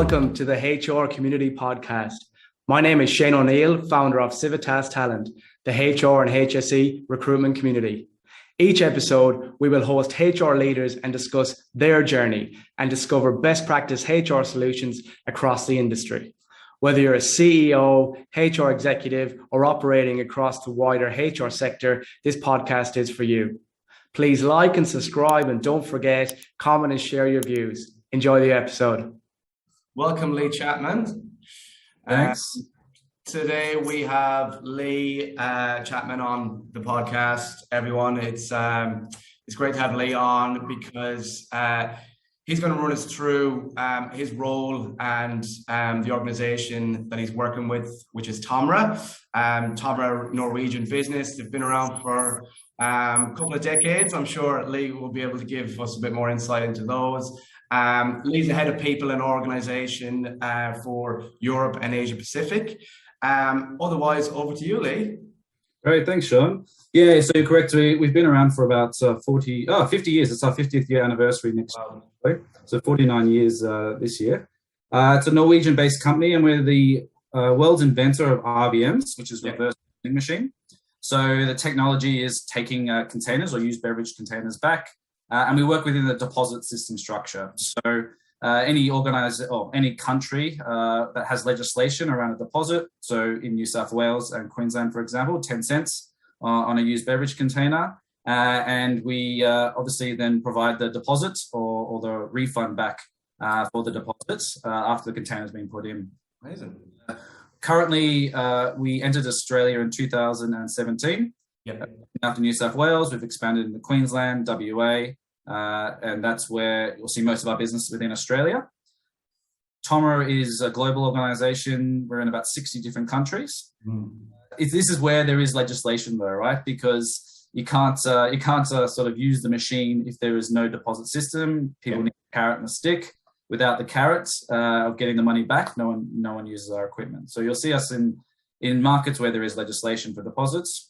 welcome to the HR Community Podcast. My name is Shane O'Neill, founder of Civitas Talent, the HR and HSE recruitment community. Each episode, we will host HR leaders and discuss their journey and discover best practice HR solutions across the industry. Whether you're a CEO, HR executive, or operating across the wider HR sector, this podcast is for you. Please like and subscribe, and don't forget, comment and share your views. Enjoy the episode. Welcome, Lee Chapman. Thanks. Today we have Lee Chapman on the podcast. Everyone, it's great to have Lee on because he's going to run us through his role and the organization that he's working with, which is TOMRA. TOMRA, Norwegian business. They've been around for a couple of decades. I'm sure Lee will be able to give us a bit more insight into those. Lee's the head of people and organization for Europe and Asia Pacific. Otherwise, over to you, Lee. Great, thanks, Sean. Yeah, so you're correct. We've been around for about 50 years. It's our 50th year anniversary next year. So 49 years this year. It's a Norwegian-based company, and we're the world's inventor of RVMs, which is reverse vending machine. So the technology is taking containers or used beverage containers back, and we work within the deposit system structure. So any country that has legislation around a deposit, so in New South Wales and Queensland, for example, 10 cents on a used beverage container, and we obviously then provide the deposit or the refund back for the deposits after the container has been put in. Amazing. Currently, we entered Australia in 2017. Yep. After New South Wales, we've expanded into Queensland, WA, and that's where you'll see most of our business within Australia. TOMRA is a global organization. We're in about 60 different countries. This is where there is legislation, though, right? Because you can't sort of use the machine if there is no deposit system. People need a carrot and a stick. Without the carrot of getting the money back, no one uses our equipment. So you'll see us in markets where there is legislation for deposits.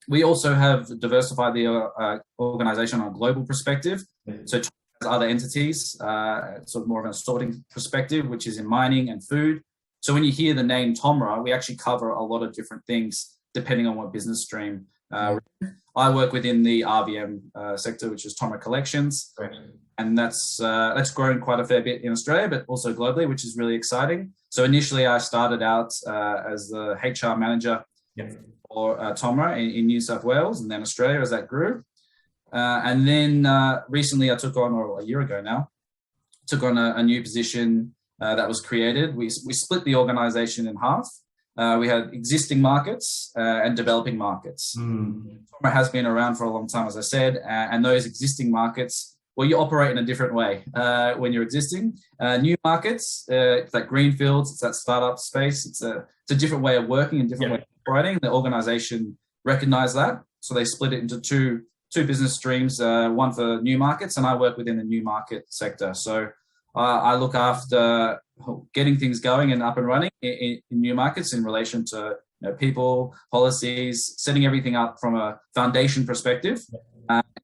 We also have diversified the organization on a global perspective. So other entities, sort of more of a sorting perspective, which is in mining and food. So when you hear the name TOMRA, we actually cover a lot of different things depending on what business stream. I work within the RVM sector, which is TOMRA Collections. Right. And that's grown quite a fair bit in Australia, but also globally, which is really exciting. So initially, I started out as the HR manager for TOMRA in New South Wales, and then Australia as that grew. And then recently, I took on, or a year ago now, a new position that was created. We split the organisation in half. We had existing markets and developing markets. TOMRA has been around for a long time, as I said, and those existing markets, well, you operate in a different way when you're existing. New markets, it's that greenfields, it's that startup space. It's a different way of working and different way of operating. The organisation recognised that, so they split it into two business streams. One for new markets, and I work within the new market sector. So I look after getting things going and up and running in new markets in relation to people, policies, setting everything up from a foundation perspective.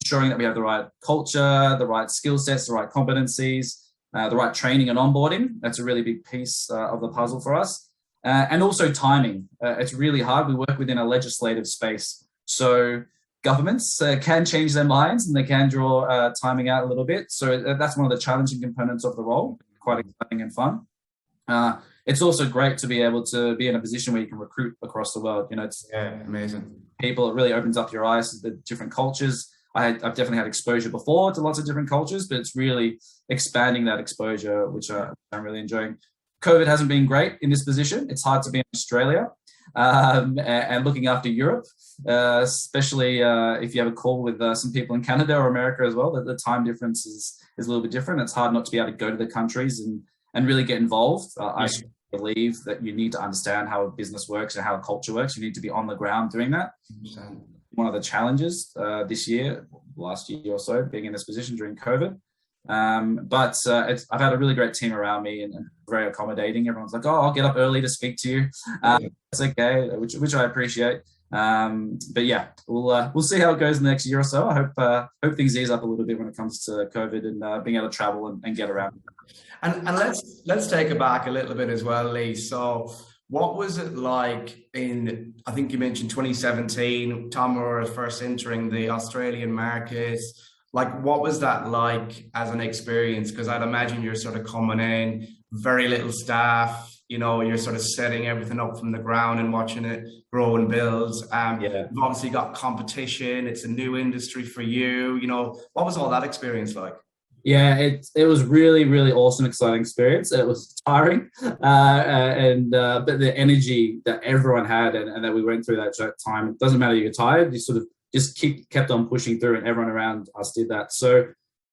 Ensuring that we have the right culture, the right skill sets, the right competencies, the right training and onboarding. That's a really big piece of the puzzle for us. And also timing. It's really hard. We work within a legislative space. So governments can change their minds and they can draw timing out a little bit. So that's one of the challenging components of the role. Quite exciting and fun. It's also great to be able to be in a position where you can recruit across the world. It's amazing. People, it really opens up your eyes to the different cultures. I've definitely had exposure before to lots of different cultures, but it's really expanding that exposure, which I'm really enjoying. COVID hasn't been great in this position. It's hard to be in Australia and looking after Europe, especially if you have a call with some people in Canada or America as well. The time difference is a little bit different. It's hard not to be able to go to the countries and really get involved. I believe that you need to understand how a business works and how a culture works. You need to be on the ground doing that. 100%. One of the challenges last year or so, being in this position during COVID. But I've had a really great team around me and very accommodating. Everyone's like, "Oh, I'll get up early to speak to you." It's okay, which I appreciate. But yeah, we'll see how it goes in the next year or so. I hope things ease up a little bit when it comes to COVID and being able to travel and get around. And let's take it back a little bit as well, Lee. So what was it like in, I think you mentioned 2017, Tomra was first entering the Australian market. Like, what was that like as an experience? Because I'd imagine you're sort of coming in, very little staff, you're sort of setting everything up from the ground and watching it grow and build. You've obviously got competition. It's a new industry for you. What was all that experience like? Yeah, it was really, really awesome, exciting experience. It was tiring, but the energy that everyone had and that we went through that time, it doesn't matter if you're tired, you sort of just kept on pushing through, and everyone around us did that. So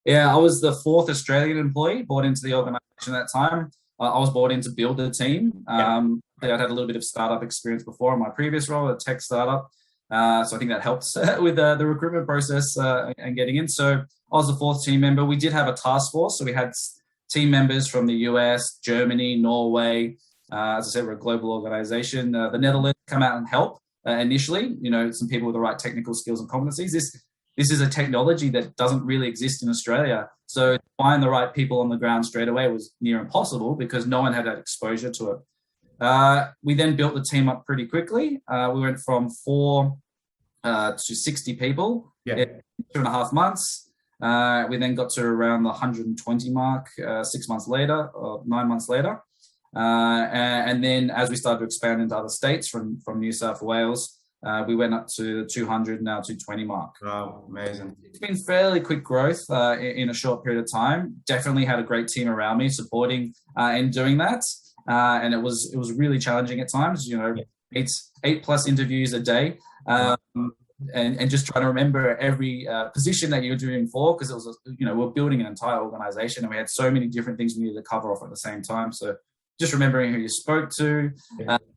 yeah, I was the 4th Australian employee brought into the organisation at that time. I was brought in to build the team. I'd had a little bit of startup experience before in my previous role, a tech startup. So I think that helps with the recruitment process and getting in. So I was the 4th team member. We did have a task force. So we had team members from the US, Germany, Norway. As I said, we're a global organization. The Netherlands come out and help initially, some people with the right technical skills and competencies. This is a technology that doesn't really exist in Australia. So to find the right people on the ground straight away was near impossible because no one had that exposure to it. We then built the team up pretty quickly. We went from 4 to 60 people in 2.5 months. We then got to around the 120 mark 6 months later, or 9 months later. And then as we started to expand into other states from New South Wales, we went up to the 200, now 220 mark. Wow, amazing. It's been fairly quick growth in a short period of time. Definitely had a great team around me supporting and doing that. And it was really challenging at times, 8+ interviews a day. And just trying to remember every position that you're doing for, because it was, we're building an entire organization and we had so many different things we needed to cover off at the same time. So just remembering who you spoke to,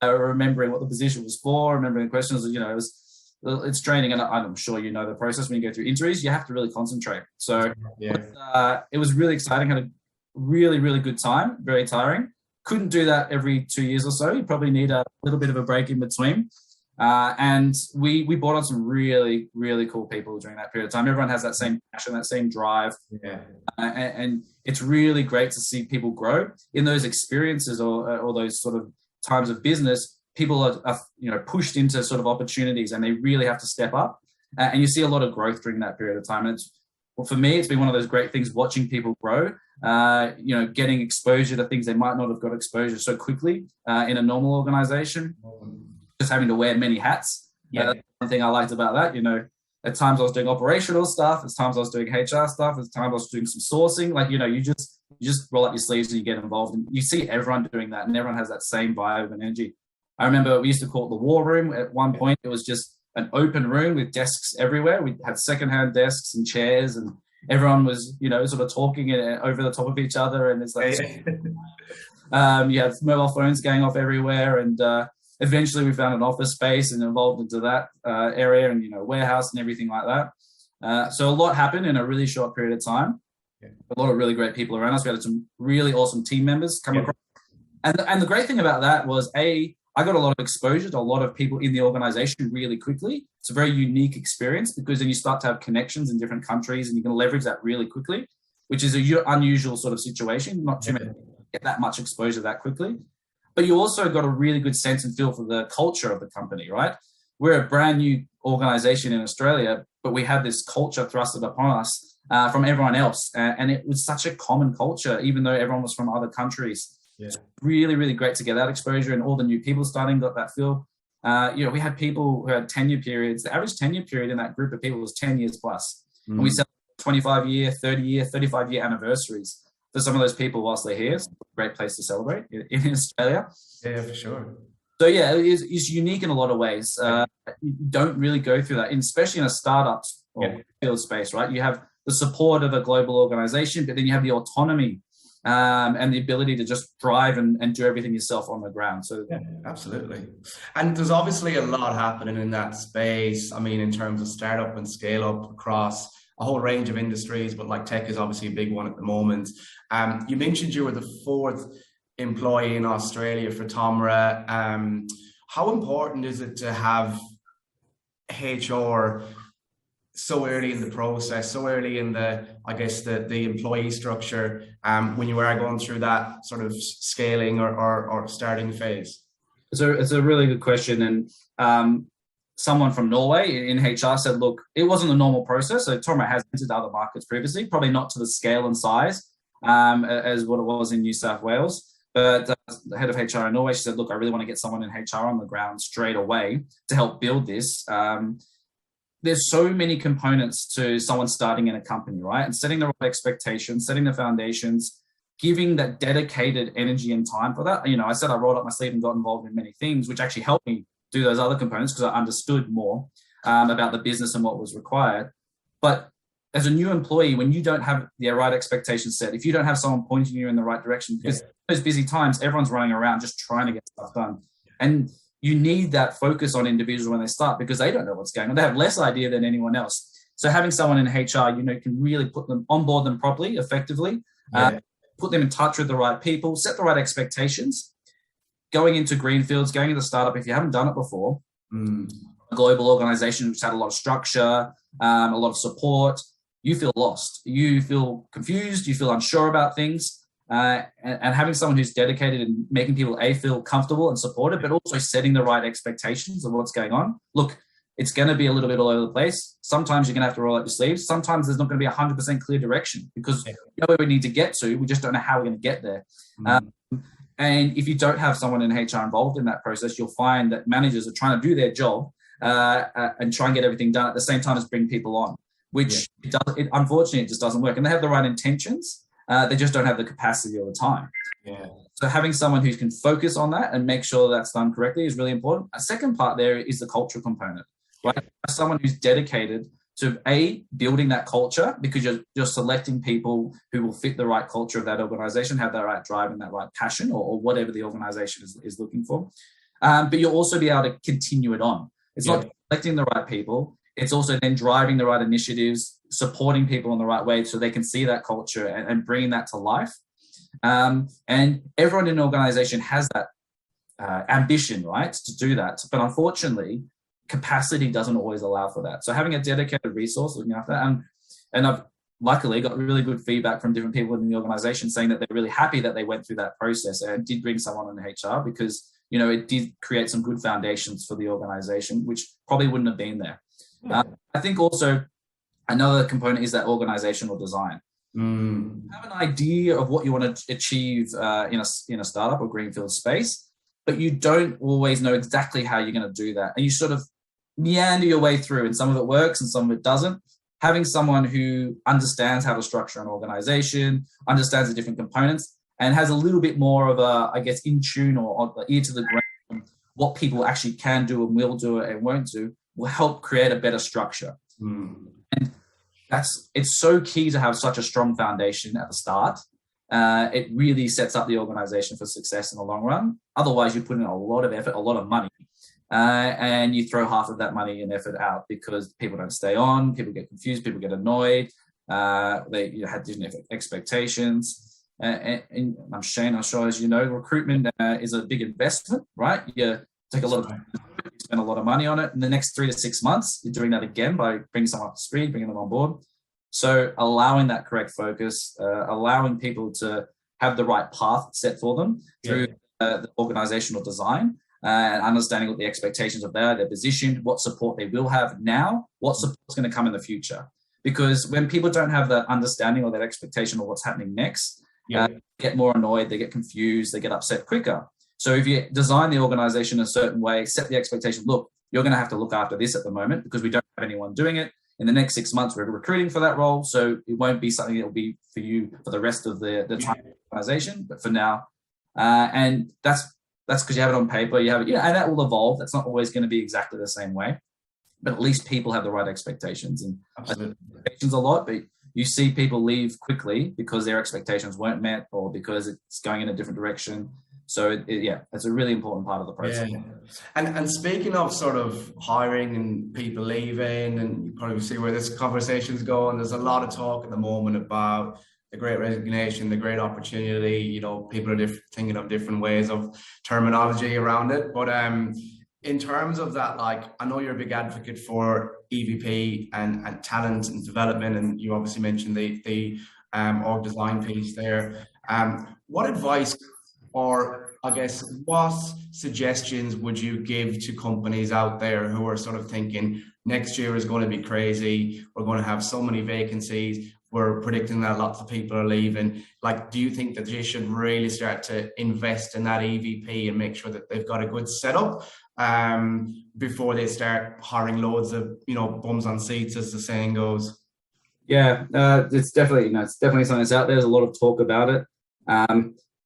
remembering what the position was for, remembering the questions, it's training. And I'm sure you know the process when you go through interviews, you have to really concentrate. So it was really exciting. Had a really, really good time, very tiring. Couldn't do that every 2 years or so. You probably need a little bit of a break in between. And we brought on some really, really cool people during that period of time. Everyone has that same passion, that same drive. And it's really great to see people grow in those experiences or those sort of times of business. People are pushed into sort of opportunities and they really have to step up. And you see a lot of growth during that period of time. And for me, it's been one of those great things watching people grow, getting exposure to things they might not have got exposure so quickly in a normal organization. Just having to wear many hats. That's one thing I liked about that. At times I was doing operational stuff. At times I was doing HR stuff. At times I was doing some sourcing. You just roll up your sleeves and you get involved. And you see everyone doing that, and everyone has that same vibe and energy. I remember we used to call it the war room. At one point, it was just an open room with desks everywhere. We had secondhand desks and chairs, and everyone was, sort of talking over the top of each other. And it's like, you had mobile phones going off everywhere, and eventually we found an office space and evolved into that area and, warehouse and everything like that. So a lot happened in a really short period of time. A lot of really great people around us. We had some really awesome team members come across. And the great thing about that was, I got a lot of exposure to a lot of people in the organization really quickly. It's a very unique experience because then you start to have connections in different countries and you can leverage that really quickly, which is an unusual sort of situation. Not too many people get that much exposure that quickly. But you also got a really good sense and feel for the culture of the company, right? We're a brand new organization in Australia, but we had this culture thrusted upon us from everyone else. And it was such a common culture, even though everyone was from other countries. It's really, really great to get that exposure, and all the new people got that feel. We had people who had tenure periods. The average tenure period in that group of people was 10 years plus. And we celebrate 25-year, 30-year, 35-year anniversaries for some of those people whilst they're here. It's a great place to celebrate in Australia. Yeah, for sure. So yeah, it's unique in a lot of ways. You don't really go through that, especially in a startup or field space, right? You have the support of a global organization, but then you have the autonomy and the ability to just drive and do everything yourself on the ground. So absolutely. And there's obviously a lot happening in that space. I mean, in terms of startup and scale up across a whole range of industries, but like tech is obviously a big one at the moment. You mentioned you were the 4th employee in Australia for Tomra. How important is it to have HR so early in the process, so early in the, I guess, the employee structure, when you are going through that sort of scaling or starting phase? It's a really good question. And someone from Norway in HR said, look, it wasn't a normal process. So Tomra has entered other markets previously, probably not to the scale and size as what it was in New South Wales. But the head of HR in Norway, she said, look, I really want to get someone in HR on the ground straight away to help build this. There's so many components to someone starting in a company, right? And setting the right expectations, setting the foundations, giving that dedicated energy and time for that. You know, I said I rolled up my sleeve and got involved in many things, which actually helped me do those other components because I understood more about the business and what was required. But as a new employee, when you don't have the right expectations set, if you don't have someone pointing you in the right direction, because those busy times, everyone's running around just trying to get stuff done. And you need that focus on individuals when they start because they don't know what's going on. They have less idea than anyone else. So having someone in HR, you know, can really put them, onboard them properly, effectively, put them in touch with the right people, set the right expectations. Going into greenfields, going into startup, if you haven't done it before, a global organization which had a lot of structure, a lot of support, you feel lost, you feel confused, you feel unsure about things. And having someone who's dedicated and making people feel comfortable and supported, but also setting the right expectations of what's going on. Look, it's going to be a little bit all over the place. Sometimes you're going to have to roll up your sleeves. Sometimes there's not going to be 100% clear direction because we know where we need to get to. We just don't know how we're going to get there. And if you don't have someone in HR involved in that process, you'll find that managers are trying to do their job and try and get everything done at the same time as bring people on, which unfortunately it just doesn't work. And they have the right intentions. They just don't have the capacity or the time. So having someone who can focus on that and make sure that's done correctly is really important. A second part there is the cultural component, right? Someone who's dedicated to building that culture because you're selecting people who will fit the right culture of that organization, have that right drive and that right passion or whatever the organization is looking for. But you'll also be able to continue it on. It's not selecting the right people. It's also then driving the right initiatives, supporting people in the right way so they can see that culture and bringing that to life. And everyone in an organization has that ambition, right, to do that. But unfortunately, capacity doesn't always allow for that. So having a dedicated resource looking after that, and I've luckily got really good feedback from different people in the organization saying that they're really happy that they went through that process and did bring someone in HR because, you know, it did create some good foundations for the organization, which probably wouldn't have been there. I think also another component is that organizational design. Have an idea of what you want to achieve in a startup or greenfield space, but you don't always know exactly how you're going to do that. And you sort of meander your way through, and some of it works and some of it doesn't. Having someone who understands how to structure an organization, understands the different components, and has a little bit more of a, I guess, in tune or ear to the ground, what people actually can do and will do it and won't do, will help create a better structure. And it's so key to have such a strong foundation at the start. It really sets up the organization for success in the long run. Otherwise, you put in a lot of effort, a lot of money, and you throw half of that money and effort out because people don't stay on, people get confused, people get annoyed, they had different expectations. And I'm Shane, I'm sure as you know, recruitment is a big investment, right? You take a lot of time, you spend a lot of money on it. In the next 3 to 6 months, you're doing that again by bringing someone up to speed, bringing them on board. So allowing that correct focus, allowing people to have the right path set for them through the organizational design and understanding what the expectations of their position, what support they will have now, what support is going to come in the future. Because when people don't have that understanding or that expectation of what's happening next, they get more annoyed, they get confused, they get upset quicker. So if you design the organization a certain way, set the expectation, look, you're going to have to look after this at the moment because we don't have anyone doing it. In the next 6 months, we're recruiting for that role. So it won't be something that will be for you for the rest of the time of the organization, but for now. And that's because you have it on paper, you have it, and that will evolve. That's not always going to be exactly the same way, but at least people have the right expectations. And expectations a lot, but you see people leave quickly because their expectations weren't met or because it's going in a different direction. So it's a really important part of the process. Yeah. And speaking of sort of hiring and people leaving, and you probably see where this conversation's going, there's a lot of talk at the moment about the great resignation, the great opportunity. You know, people are thinking of different ways of terminology around it. But in terms of that, like, I know you're a big advocate for EVP and talent and development, and you obviously mentioned the org design piece there. What advice, or I guess what suggestions would you give to companies out there who are sort of thinking next year is going to be crazy, we're going to have so many vacancies, we're predicting that lots of people are leaving? Like, do you think that they should really start to invest in that EVP and make sure that they've got a good setup before they start hiring loads of, bums on seats, as the saying goes? Yeah, it's definitely something that's out there. There's a lot of talk about it.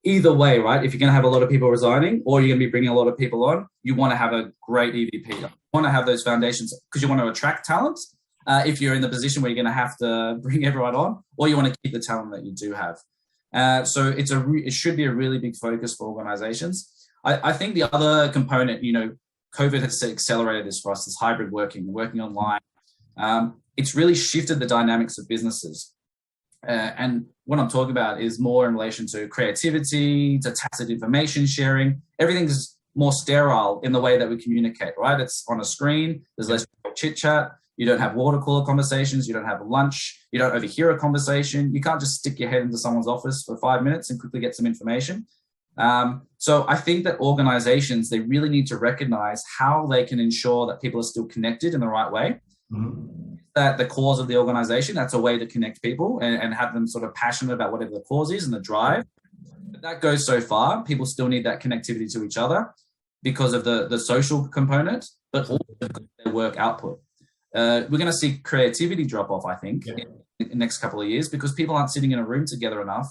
Either way, right? If you're going to have a lot of people resigning, or you're going to be bringing a lot of people on, you want to have a great EVP. You want to have those foundations because you want to attract talent. If you're in the position where you're going to have to bring everyone on, or you want to keep the talent that you do have. So it should be a really big focus for organizations. I think the other component, COVID has accelerated this for us, this hybrid working online. It's really shifted the dynamics of businesses. And what I'm talking about is more in relation to creativity, to tacit information sharing. Everything's more sterile in the way that we communicate, right? It's on a screen, there's less chit chat. You don't have water cooler conversations. You don't have lunch. You don't overhear a conversation. You can't just stick your head into someone's office for 5 minutes and quickly get some information. So I think that organizations, they really need to recognize how they can ensure that people are still connected in the right way. Mm-hmm. That the cause of the organization, that's a way to connect people and have them sort of passionate about whatever the cause is and the drive. But that goes so far. People still need that connectivity to each other because of the social component, but also their work output. We're going to see creativity drop off, I think, in the next couple of years because people aren't sitting in a room together enough.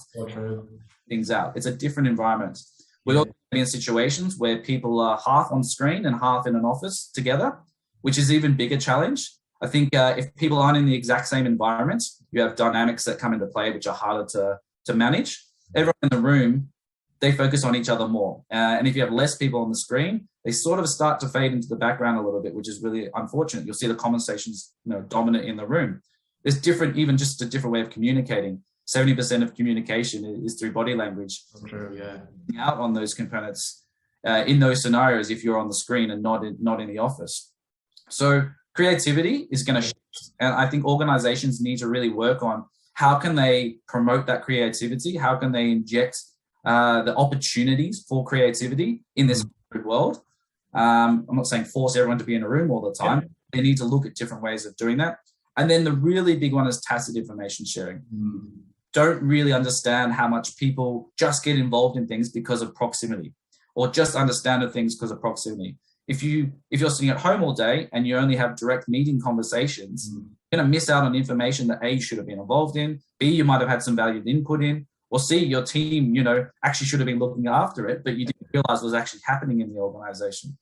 Things out. It's a different environment. We're all in situations where people are half on screen and half in an office together, which is even bigger challenge. I think if people aren't in the exact same environment, you have dynamics that come into play which are harder to manage. Everyone in the room, they focus on each other more. And if you have less people on the screen, they sort of start to fade into the background a little bit, which is really unfortunate. You'll see the conversations, dominant in the room. There's even just a different way of communicating. 70% of communication is through body language. True, yeah. Out on those components in those scenarios if you're on the screen and not in the office. So creativity is going to shift. And I think organizations need to really work on how can they promote that creativity? How can they inject the opportunities for creativity in this world? I'm not saying force everyone to be in a room all the time. Yeah. They need to look at different ways of doing that. And then the really big one is tacit information sharing. Don't really understand how much people just get involved in things because of proximity, or just understand things because of proximity. If you're sitting at home all day and you only have direct meeting conversations, you're going to miss out on information that A, you should have been involved in, B, you might have had some valued input in, or C, your team, actually should have been looking after it, but you didn't realize was actually happening in the organization.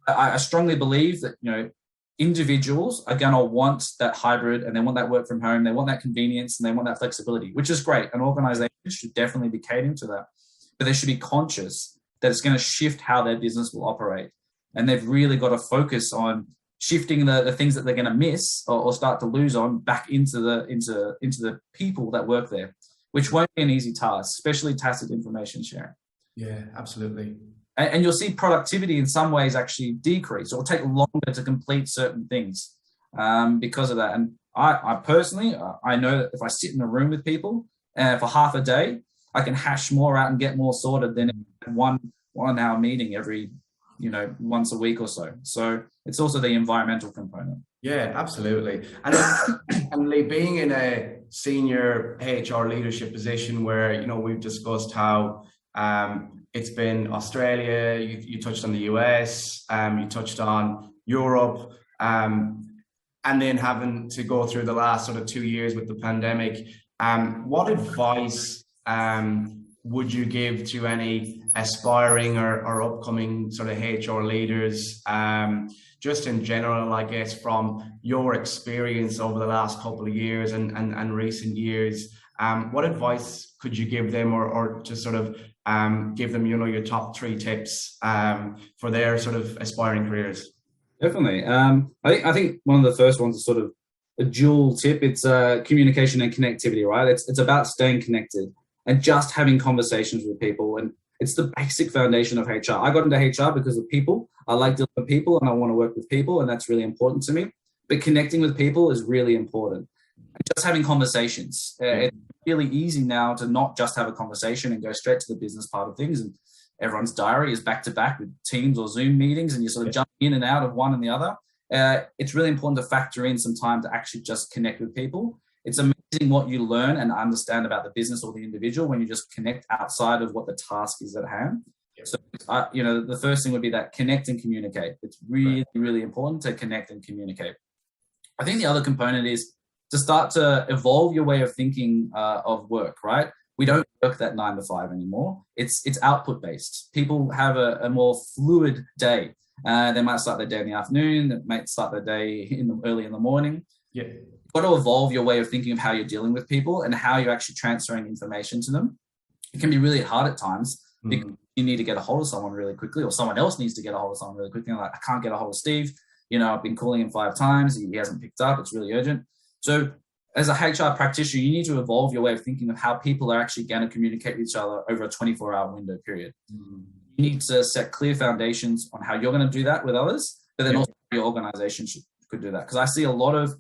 I strongly believe that, individuals are going to want that hybrid, and they want that work from home. They want that convenience and they want that flexibility, which is great. An organization should definitely be catering to that, but they should be conscious that it's going to shift how their business will operate. And they've really got to focus on shifting the things that they're going to miss or start to lose on back into the people that work there, which won't be an easy task, especially tacit information sharing. Yeah, absolutely. And you'll see productivity in some ways actually decrease, or take longer to complete certain things because of that. And I personally, I know that if I sit in a room with people for half a day, I can hash more out and get more sorted than one hour meeting every, once a week or so. So it's also the environmental component. Yeah, absolutely. And Lee, being in a senior HR leadership position where, we've discussed how it's been Australia, you touched on the US, you touched on Europe, and then having to go through the last sort of 2 years with the pandemic. What advice would you give to any aspiring or upcoming sort of HR leaders, just in general, I guess, from your experience over the last couple of years and recent years? What advice could you give them, or just sort of give them, your top 3 tips for their sort of aspiring careers? Definitely. I think one of the first ones is sort of a dual tip. It's communication and connectivity, right? It's about staying connected and just having conversations with people. And it's the basic foundation of HR. I got into HR because of people. I like dealing with people and I want to work with people, and that's really important to me. But connecting with people is really important. And just having conversations. It's really easy now to not just have a conversation and go straight to the business part of things. And everyone's diary is back to back with Teams or Zoom meetings, and you sort of jump in and out of one and the other. It's really important to factor in some time to actually just connect with people. It's amazing what you learn and understand about the business or the individual when you just connect outside of what the task is at hand. So, the first thing would be that connect and communicate. It's really, really important to connect and communicate. I think the other component is to start to evolve your way of thinking of work, right? We don't work that 9 to 5 anymore. It's output based. People have a more fluid day. They might start their day in the afternoon. They might start their day early in the morning. Yeah. You've got to evolve your way of thinking of how you're dealing with people and how you're actually transferring information to them. It can be really hard at times because you need to get a hold of someone really quickly, or someone else needs to get a hold of someone really quickly. Like, I can't get a hold of Steve. I've been calling him 5 times. He hasn't picked up. It's really urgent. So as a HR practitioner, you need to evolve your way of thinking of how people are actually going to communicate with each other over a 24-hour window period. You need to set clear foundations on how you're going to do that with others, but then also your organization could do that. Because I see a lot of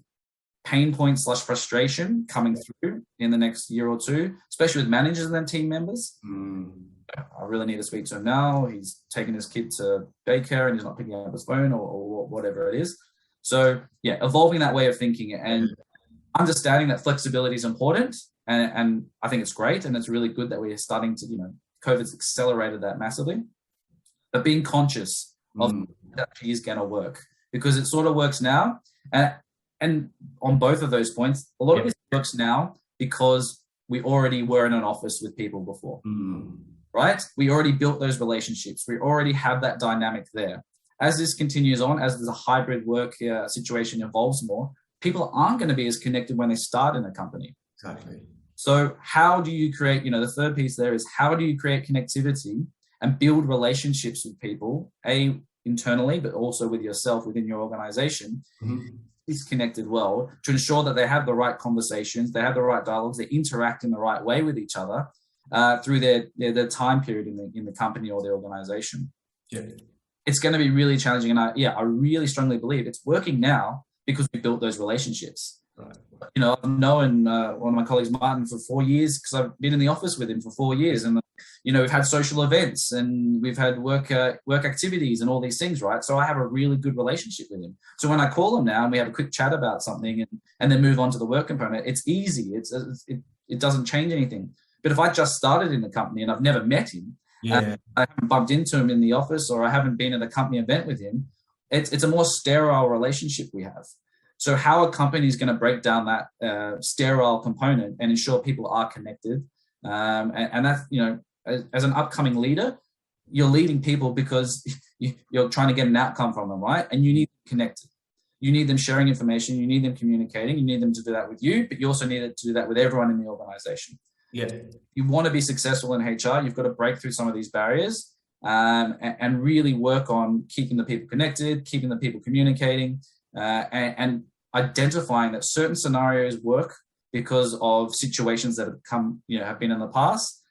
pain points / frustration coming through in the next year or two, especially with managers and their team members. I really need to speak to him now. He's taking his kid to daycare and he's not picking up his phone or whatever it is. So evolving that way of thinking and understanding that flexibility is important. And I think it's great. And it's really good that we're starting to, COVID's accelerated that massively. But being conscious of that is going to work, because it sort of works now. And on both of those points, a lot of this works now because we already were in an office with people before, right? We already built those relationships. We already have that dynamic there. As this continues on, as the hybrid work situation evolves more, people aren't going to be as connected when they start in a company. Exactly. So how do you create, the third piece there is, how do you create connectivity and build relationships with people, internally, but also with yourself within your organization, this connected world, to ensure that they have the right conversations, they have the right dialogues, they interact in the right way with each other through their time period in the company or the organization. Yeah. It's going to be really challenging. And I really strongly believe it's working now because we built those relationships. Right. I've known one of my colleagues, Martin, for 4 years, because I've been in the office with him for 4 years. And, we've had social events and we've had work activities and all these things, right? So I have a really good relationship with him. So when I call him now and we have a quick chat about something and then move on to the work component, it's easy. It doesn't change anything. But if I just started in the company and I've never met him, I haven't bumped into him in the office, or I haven't been at a company event with him, it's a more sterile relationship we have. So how a company is going to break down that sterile component and ensure people are connected, and that's, as an upcoming leader, you're leading people because you're trying to get an outcome from them, right? And you need them connected. You need them sharing information. You need them communicating. You need them to do that with you, but you also need to do that with everyone in the organization. Yeah. You want to be successful in HR, you've got to break through some of these barriers and really work on keeping the people connected, keeping the people communicating, and identifying that certain scenarios work because of situations that have been in the past.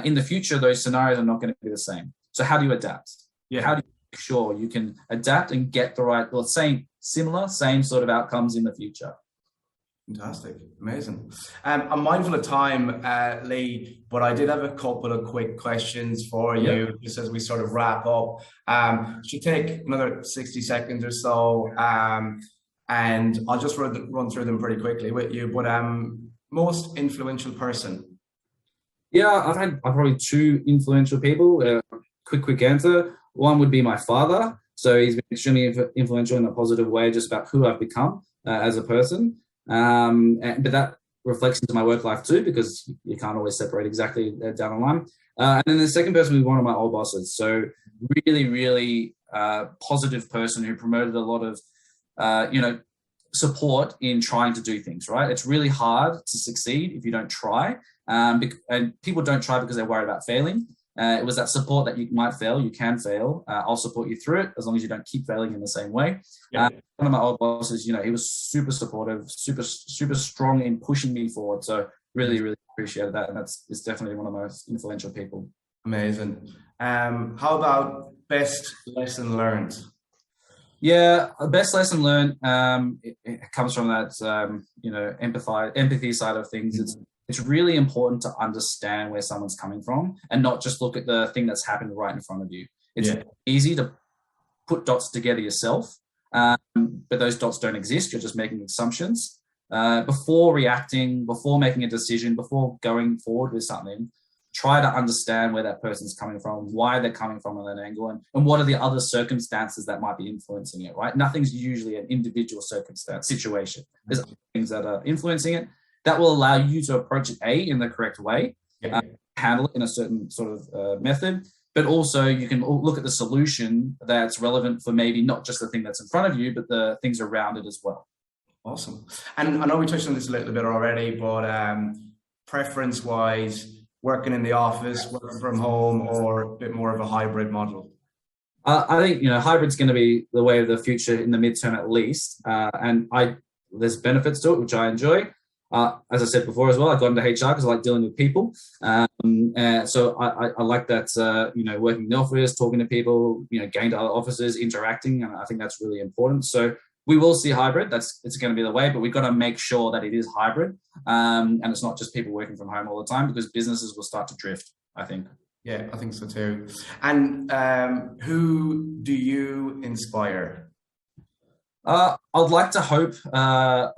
In the future, those scenarios are not going to be the same. So how do you adapt? Yeah. How do you make sure you can adapt and get the right, same sort of outcomes in the future? Fantastic. Amazing. I'm mindful of time, Lee, but I did have a couple of quick questions for you just as we sort of wrap up. Should take another 60 seconds or so, and I'll just run through them pretty quickly with you. But most influential person? Yeah, I've probably 2 influential people. Quick answer. One would be my father. So he's been extremely influential in a positive way, just about who I've become as a person. But that reflects into my work life too, because you can't always separate exactly down the line. And then the second person was one of my old bosses. So really, really positive person who promoted a lot of, support in trying to do things, right? It's really hard to succeed if you don't try. And people don't try because they're worried about failing. It was that support that you might fail, you can fail. I'll support you through it as long as you don't keep failing in the same way. One of my old bosses, he was super supportive, super strong in pushing me forward. So really, really appreciated that. And it's definitely one of my most influential people. Amazing. How about best lesson learned? Yeah, the best lesson learned it comes from that empathy side of things. It's really important to understand where someone's coming from and not just look at the thing that's happened right in front of you. It's easy to put dots together yourself, but those dots don't exist. You're just making assumptions. Before reacting, before making a decision, before going forward with something, try to understand where that person's coming from, why they're coming from on that angle, and what are the other circumstances that might be influencing it, right? Nothing's usually an individual situation. There's other things that are influencing it that will allow you to approach it, in the correct way, handle it in a certain sort of method, but also you can look at the solution that's relevant for maybe not just the thing that's in front of you, but the things around it as well. Awesome. And I know we touched on this a little bit already, but preference-wise, working in the office, working from home, or a bit more of a hybrid model? I think hybrid's going to be the way of the future in the midterm at least, and there's benefits to it, which I enjoy. As I said before as well, I got into HR because I like dealing with people, so I like that. Working in the office, talking to people, going to other offices, interacting, and I think that's really important. So we will see hybrid. It's going to be the way, but we've got to make sure that it is hybrid, and it's not just people working from home all the time, because businesses will start to drift, I think. Yeah, I think so too. And who do you inspire? I'd like to hope. I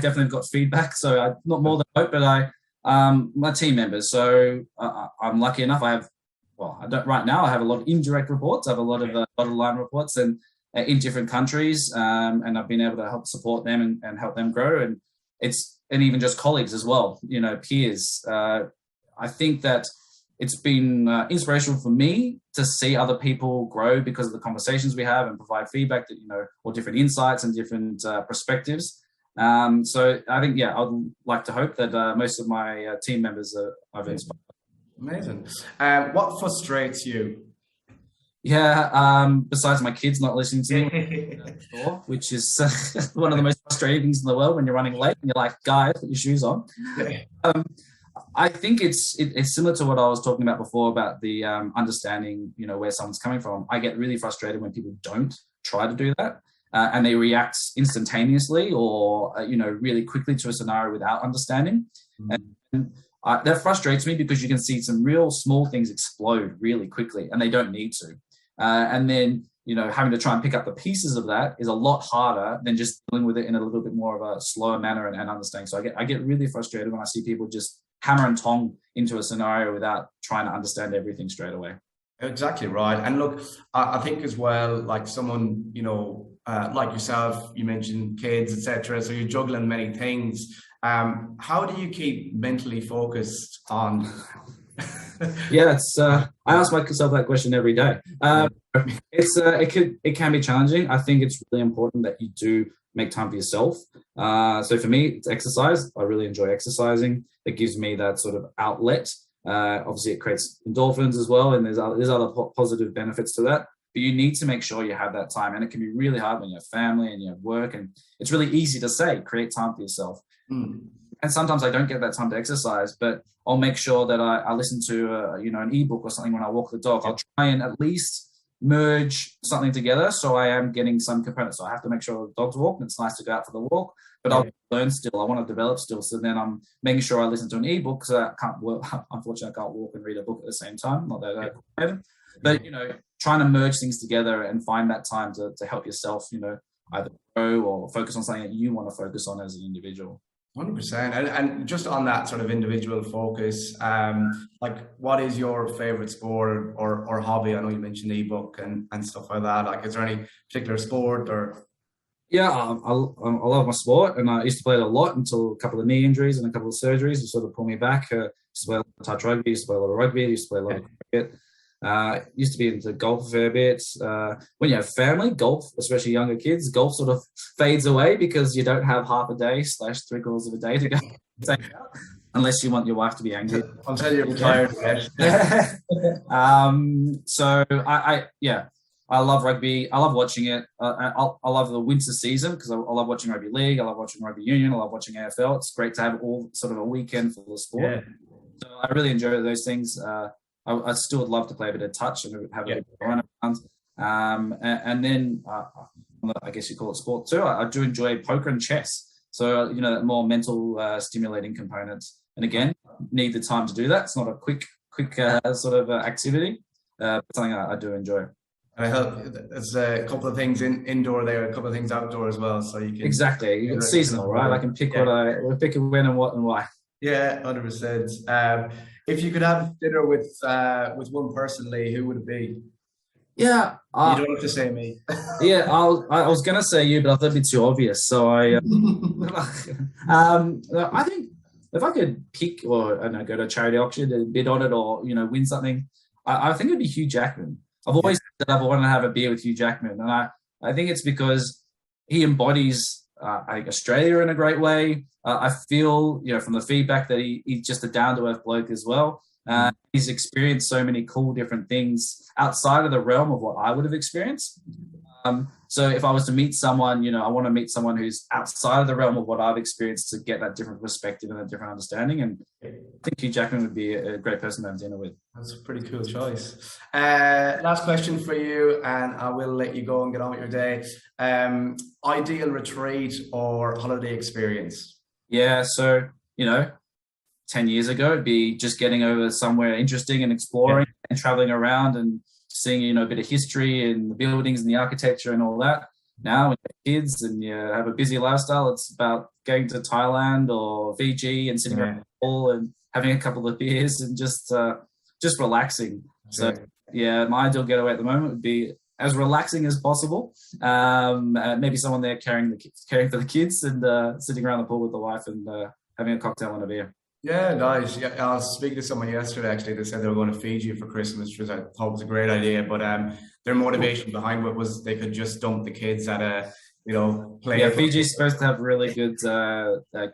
definitely got feedback, so not more than hope, but my team members. So I'm lucky enough. I have a lot of indirect reports. I have a lot of line reports, and in different countries, and I've been able to help support them and help them grow, and even just colleagues as well, peers. I think that it's been inspirational for me to see other people grow because of the conversations we have and provide feedback that or different insights and different perspectives. So I think I'd like to hope that most of my team members I've inspired. Amazing. What frustrates you? Besides my kids not listening to me, which is one of the most frustrating things in the world when you're running late and you're like, guys, put your shoes on. I think it's similar to what I was talking about before about the understanding, where someone's coming from. I get really frustrated when people don't try to do that and they react instantaneously or, really quickly to a scenario without understanding. And that frustrates me because you can see some real small things explode really quickly and they don't need to. And then, having to try and pick up the pieces of that is a lot harder than just dealing with it in a little bit more of a slower manner and understanding. So I get really frustrated when I see people just hammer and tong into a scenario without trying to understand everything straight away. Exactly right. And look, I think as well, like someone, like yourself, you mentioned kids, etc. So you're juggling many things. How do you keep mentally focused on? I ask myself that question every day. It can be challenging. I think it's really important that you do make time for yourself. So for me, it's exercise. I really enjoy exercising. It gives me that sort of outlet. Obviously, it creates endorphins as well, and there's other positive benefits to that. But you need to make sure you have that time, and it can be really hard when you have family and you have work, and it's really easy to say, create time for yourself. And sometimes I don't get that time to exercise, but I'll make sure that I listen to an ebook or something when I walk the dog. I'll try and at least merge something together so I am getting some components. So I have to make sure the dog's walk, and it's nice to go out for the walk, but I'll learn still. I want to develop still. So then I'm making sure I listen to an ebook because I can't work. Unfortunately, I can't walk and read a book at the same time. Not that I have, but trying to merge things together and find that time to help yourself, either grow or focus on something that you want to focus on as an individual. 100%. And just on that sort of individual focus, like what is your favorite sport or hobby? I know you mentioned ebook and stuff like that. Like, is there any particular sport or? Yeah, I love my sport, and I used to play it a lot until a couple of knee injuries and a couple of surgeries to sort of pull me back. Used to play a lot of touch rugby, used to play a lot of rugby, used to play a lot of cricket. Used to be into golf a fair bit. When you have family, golf, especially younger kids, golf sort of fades away because you don't have half a day / 3/4 of a day to go take out, unless you want your wife to be angry. Until you're tired. So I love rugby. I love watching it. I love the winter season because I love watching rugby league. I love watching rugby union. I love watching AFL. It's great to have all sort of a weekend for the sport. So I really enjoy those things. I still would love to play a bit of touch and have a bit of run around. And then I guess you call it sport too. I do enjoy poker and chess. So, that more mental stimulating component. And again, need the time to do that. It's not a quick sort of activity, but something I do enjoy. And I hope there's a couple of things indoor there, a couple of things outdoor as well. So you can exactly. It's seasonal, right? I can pick pick when and what and why. Yeah, 100%. If you could have dinner with one person, Lee, who would it be? Yeah, you don't have to say me. Yeah, I was gonna say you, but I thought it'd be too obvious. So I think if I could pick, or I don't know, go to a charity auction and bid on it, or win something, I think it'd be Hugh Jackman. I've always said I've wanted to have a beer with Hugh Jackman, and I think it's because he embodies I think Australia in a great way. I feel from the feedback that he's just a down to earth bloke as well. He's experienced so many cool different things outside of the realm of what I would have experienced. So if I was to meet someone, I want to meet someone who's outside of the realm of what I've experienced to get that different perspective and a different understanding. And I think Hugh Jackman would be a great person to have dinner with. That's a pretty cool choice. Last question for you, and I will let you go and get on with your day. Ideal retreat or holiday experience? Yeah, so, 10 years ago, it'd be just getting over somewhere interesting and exploring and traveling around and seeing, a bit of history and the buildings and the architecture and all that. Now, when you have kids and you have a busy lifestyle, it's about going to Thailand or Fiji and sitting around the pool and having a couple of beers and just relaxing. So, my ideal getaway at the moment would be as relaxing as possible. Maybe someone there caring for the kids and sitting around the pool with the wife and having a cocktail and a beer. Yeah, nice. Yeah, I was speaking to someone yesterday, actually. They said they were going to Fiji for Christmas, which I thought was a great idea. But their motivation behind it was they could just dump the kids at a, play. Yeah, Fiji's supposed to have really good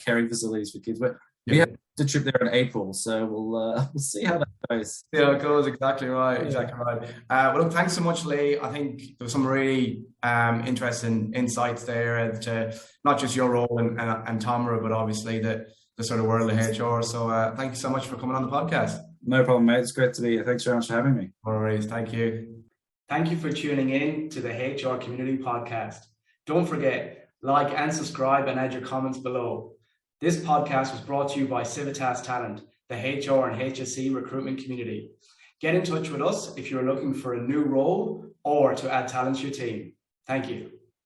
caring facilities for kids. But we have the trip there in April, so we'll see how that goes. Yeah, it goes. Exactly right. Exactly right. Well, look, thanks so much, Lee. I think there was some really interesting insights there to not just your role and Tomra, but obviously the sort of world of HR. So thank you so much for coming on the podcast. No problem, mate. It's great to be here. Thanks very much for having me. All right. Thank you. Thank you for tuning in to the HR Community Podcast. Don't forget, like and subscribe and add your comments below. This podcast was brought to you by Civitas Talent, the HR and HSC recruitment community. Get in touch with us if you're looking for a new role or to add talent to your team. Thank you.